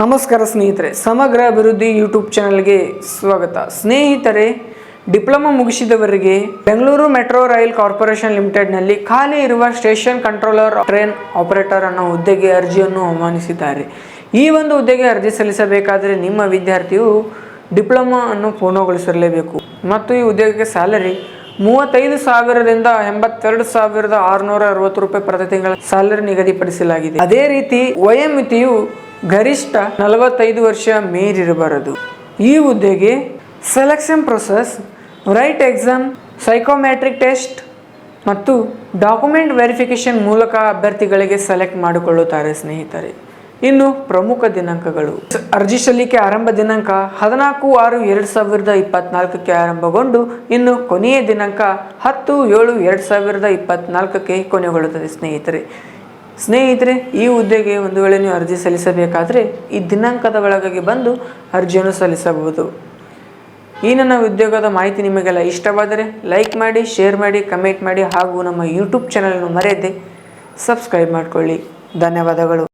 ನಮಸ್ಕಾರ ಸ್ನೇಹಿತರೆ, ಸಮಗ್ರ ಅಭಿವೃದ್ಧಿ ಯೂಟ್ಯೂಬ್ ಚಾನಲ್ಗೆ ಸ್ವಾಗತ. ಸ್ನೇಹಿತರೆ, ಡಿಪ್ಲೊಮಾ ಮುಗಿಸಿದವರಿಗೆ ಬೆಂಗಳೂರು ಮೆಟ್ರೋ ರೈಲ್ ಕಾರ್ಪೊರೇಷನ್ ಲಿಮಿಟೆಡ್ನಲ್ಲಿ ಖಾಲಿ ಇರುವ ಸ್ಟೇಷನ್ ಕಂಟ್ರೋಲರ್ ಟ್ರೈನ್ ಆಪರೇಟರ್ ಅನ್ನೋ ಹುದ್ದೆಗೆ ಅರ್ಜಿಯನ್ನು ಆಹ್ವಾನಿಸಿದ್ದಾರೆ. ಈ ಒಂದು ಹುದ್ದೆಗೆ ಅರ್ಜಿ ಸಲ್ಲಿಸಬೇಕಾದರೆ ನಿಮ್ಮ ವಿದ್ಯಾರ್ಥಿಯು ಡಿಪ್ಲೊಮಾ ಅನ್ನು ಪೂರ್ಣಗೊಳಿಸಿರಲೇಬೇಕು ಮತ್ತು ಈ ಹುದ್ದೆಗೆ ಸ್ಯಾಲರಿ 35,000ರಿಂದ 82,660 ರೂಪಾಯಿ ಪ್ರತಿ ತಿಂಗಳ ಸ್ಯಾಲರಿ ನಿಗದಿಪಡಿಸಲಾಗಿದೆ. ಅದೇ ರೀತಿ ವಯೋಮಿತಿಯು ಗರಿಷ್ಠ 45 ವರ್ಷ ಮೀರಿರಬಾರದು. ಈ ಹುದ್ದೆಗೆ selection process write exam, psychometric test ಮತ್ತು ಡಾಕ್ಯುಮೆಂಟ್ ವೆರಿಫಿಕೇಶನ್ ಮೂಲಕ ಅಭ್ಯರ್ಥಿಗಳಿಗೆ ಸೆಲೆಕ್ಟ್ ಮಾಡಿಕೊಳ್ಳುತ್ತಾರೆ. ಸ್ನೇಹಿತರೆ, ಇನ್ನು ಪ್ರಮುಖ ದಿನಾಂಕಗಳು: ಅರ್ಜಿ ಸಲ್ಲಿಕೆ ಆರಂಭ ದಿನಾಂಕ 14/6/2024ಕ್ಕೆ ಆರಂಭಗೊಂಡು ಇನ್ನು ಕೊನೆಯ ದಿನಾಂಕ 10/7/2024ಕ್ಕೆ ಕೊನೆಗೊಳ್ಳುತ್ತದೆ. ಸ್ನೇಹಿತರೆ, ಈ ಹುದ್ದೆಗೆ ಒಂದು ವೇಳೆ ನೀವು ಅರ್ಜಿ ಸಲ್ಲಿಸಬೇಕಾದರೆ ಈ ದಿನಾಂಕದ ಒಳಗಾಗಿ ಬಂದು ಅರ್ಜಿಯನ್ನು ಸಲ್ಲಿಸಬಹುದು. ಈ ನನ್ನ ಉದ್ಯೋಗದ ಮಾಹಿತಿ ನಿಮಗೆಲ್ಲ ಇಷ್ಟವಾದರೆ ಲೈಕ್ ಮಾಡಿ, ಶೇರ್ ಮಾಡಿ, ಕಮೆಂಟ್ ಮಾಡಿ ಹಾಗೂ ನಮ್ಮ ಯೂಟ್ಯೂಬ್ ಚಾನಲನ್ನು ಮರೆಯದೆ ಸಬ್ಸ್ಕ್ರೈಬ್ ಮಾಡಿಕೊಳ್ಳಿ. ಧನ್ಯವಾದಗಳು.